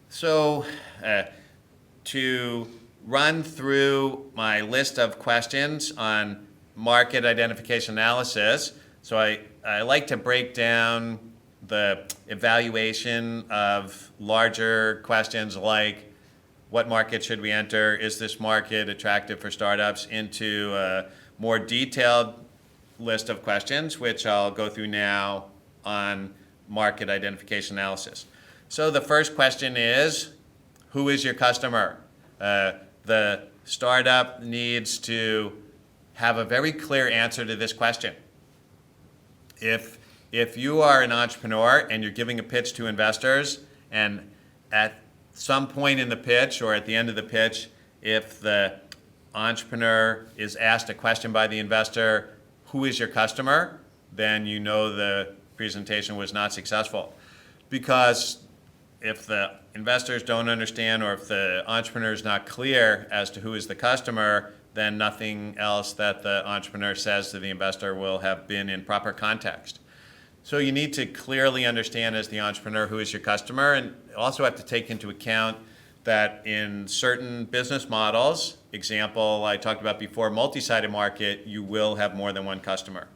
So to run through my list of questions on market identification analysis, so I like to break down the evaluation of larger questions like what market should we enter, is this market attractive for startups, into a more detailed list of questions, which I'll go through now on market identification analysis. So the first question is, who is your customer? The startup needs to have a very clear answer to this question. If you are an entrepreneur and you're giving a pitch to investors, and at some point in the pitch or at the end of the pitch, if the entrepreneur is asked a question by the investor, who is your customer, then you know the presentation was not successful. Because if the investors don't understand, or if the entrepreneur is not clear as to who is the customer, then nothing else that the entrepreneur says to the investor will have been in proper context. So you need to clearly understand as the entrepreneur who is your customer, and also have to take into account that in certain business models, example I talked about before, multi-sided market, you will have more than one customer.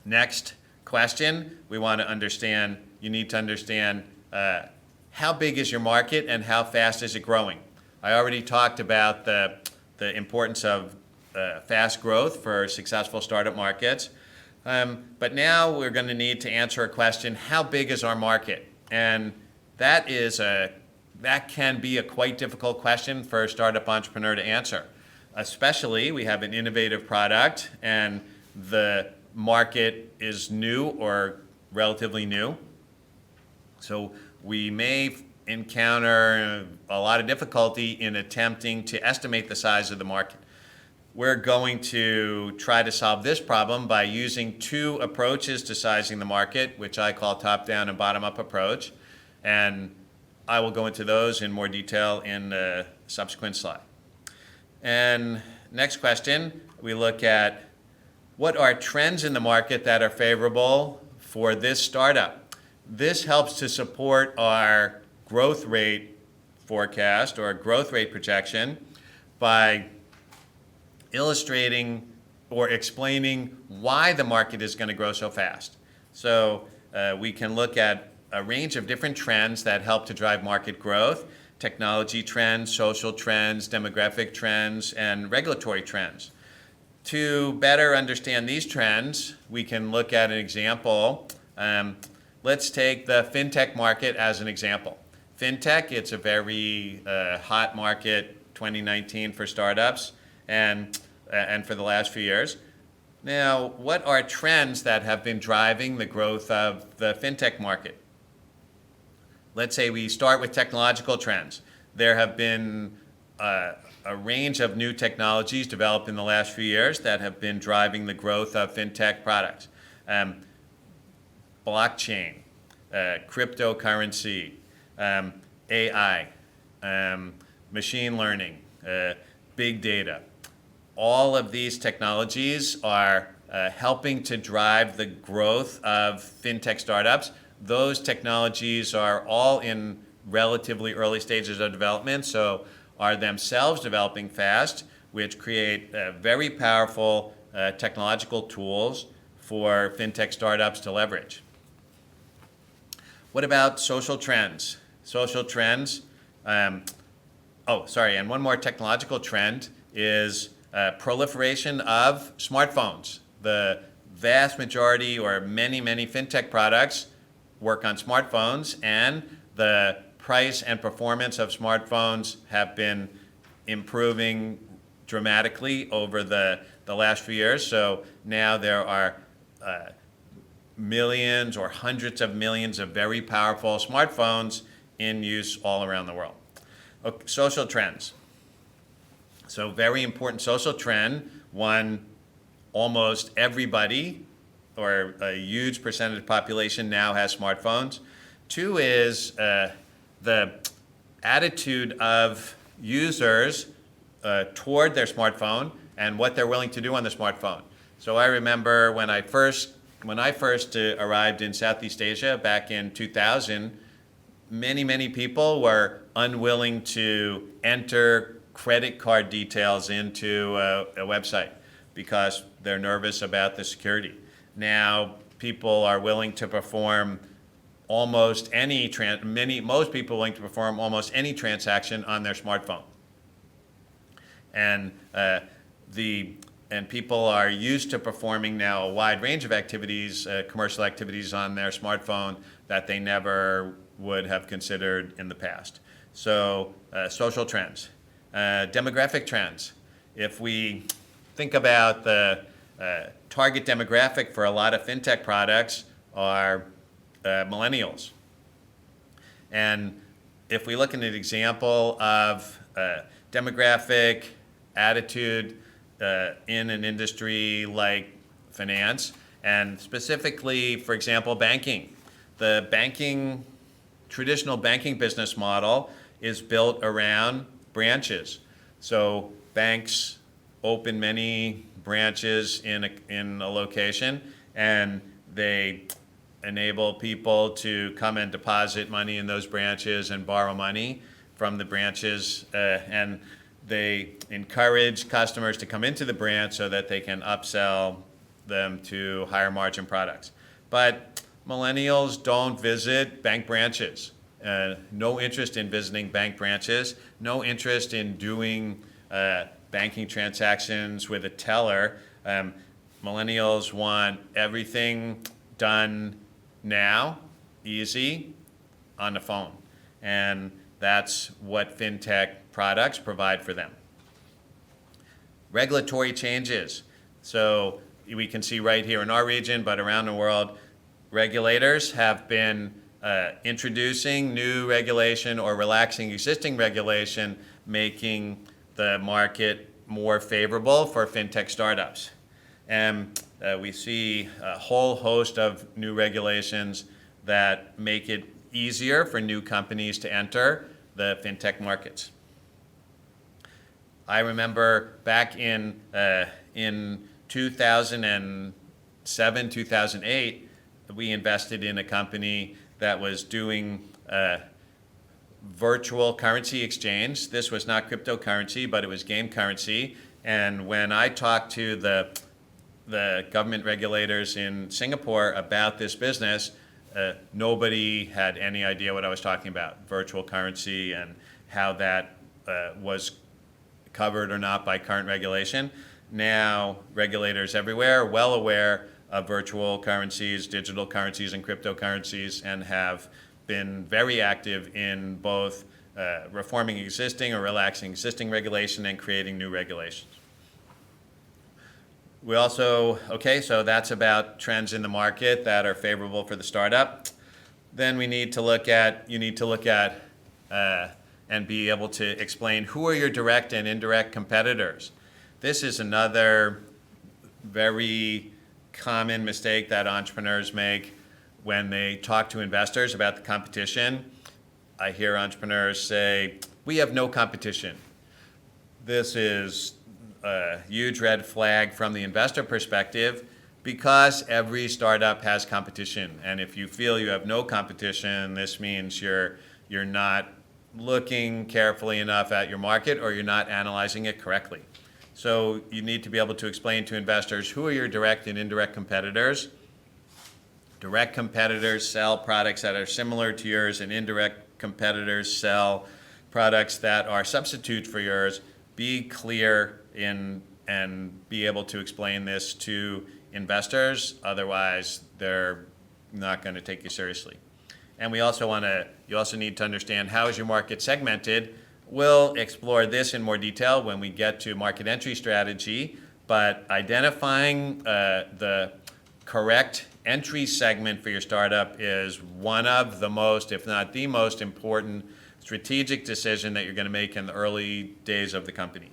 Next question, we want to understand, you need to understand how big is your market and how fast is it growing? I already talked about the importance of fast growth for successful startup markets. But now we're going to need to answer a question, how big is our market? And that can be a quite difficult question for a startup entrepreneur to answer. Especially, we have an innovative product and the market is new or relatively new. So we may encounter a lot of difficulty in attempting to estimate the size of the market. We're going to try to solve this problem by using two approaches to sizing the market, which I call top-down and bottom-up approach. And I will go into those in more detail in a subsequent slide. And next question, we look at what are trends in the market that are favorable for this startup. This helps to support our growth rate forecast or growth rate projection by illustrating or explaining why the market is going to grow so fast. So we can look at a range of different trends that help to drive market growth: technology trends, social trends, demographic trends, and regulatory trends. To better understand these trends, we can look at an example. Let's take the fintech market as an example. Fintech, it's a very hot market, 2019 for startups, and for the last few years. Now, what are trends that have been driving the growth of the fintech market? Let's say we start with technological trends. There have been a range of new technologies developed in the last few years that have been driving the growth of fintech products. Blockchain, cryptocurrency, AI, machine learning, big data. All of these technologies are helping to drive the growth of fintech startups. Those technologies are all in relatively early stages of development, so are themselves developing fast, which create very powerful technological tools for fintech startups to leverage. What about social trends? Social trends, and one more technological trend is proliferation of smartphones. The vast majority or many fintech products work on smartphones, and the price and performance of smartphones have been improving dramatically over the last few years. So now there are millions or hundreds of millions of very powerful smartphones in use all around the world. Okay, social trends. So very important social trend. One, almost everybody or a huge percentage of the population now has smartphones. Two is the attitude of users toward their smartphone and what they're willing to do on the smartphone. So I remember when I first arrived in Southeast Asia back in 2000, many people were unwilling to enter credit card details into a website because they're nervous about the security. Now people are willing to perform almost any most people are willing to perform almost any transaction on their smartphone, and people are used to performing now a wide range of activities, commercial activities on their smartphone that they never would have considered in the past. So social trends, demographic trends. If we think about the target demographic for a lot of fintech products are millennials. And if we look at an example of demographic attitude in an industry like finance, and specifically, for example, banking. The traditional banking business model is built around branches. So banks open many branches in a location, and they enable people to come and deposit money in those branches and borrow money from the branches, and they encourage customers to come into the branch so that they can upsell them to higher margin products. But millennials don't visit bank branches. No interest in visiting bank branches, no interest in doing banking transactions with a teller. Millennials want everything done now, easy, on the phone. And that's what fintech products provide for them. Regulatory changes. So we can see right here in our region, but around the world, regulators have been introducing new regulation or relaxing existing regulation, making the market more favorable for fintech startups. And we see a whole host of new regulations that make it easier for new companies to enter the fintech markets. I remember back in 2007, 2008, we invested in a company that was doing virtual currency exchange. This was not cryptocurrency, but it was game currency. And when I talked to the government regulators in Singapore about this business, nobody had any idea what I was talking about, virtual currency and how that was covered or not by current regulation. Now, regulators everywhere are well aware of virtual currencies, digital currencies, and cryptocurrencies, and have been very active in both reforming existing or relaxing existing regulation and creating new regulations. We also, so that's about trends in the market that are favorable for the startup. Then you need to look at and be able to explain who are your direct and indirect competitors. This is another very common mistake that entrepreneurs make when they talk to investors about the competition. I hear entrepreneurs say, "We have no competition." This is a huge red flag from the investor perspective, because every startup has competition. And if you feel you have no competition, this means you're not looking carefully enough at your market, or you're not analyzing it correctly. So you need to be able to explain to investors who are your direct and indirect competitors. Direct competitors sell products that are similar to yours, and indirect competitors sell products that are substitute for yours. Be clear and be able to explain this to investors. Otherwise, they're not going to take you seriously. And you also need to understand, how is your market segmented? We'll explore this in more detail when we get to market entry strategy, but identifying the correct entry segment for your startup is one of the most, if not the most important strategic decision that you're going to make in the early days of the company.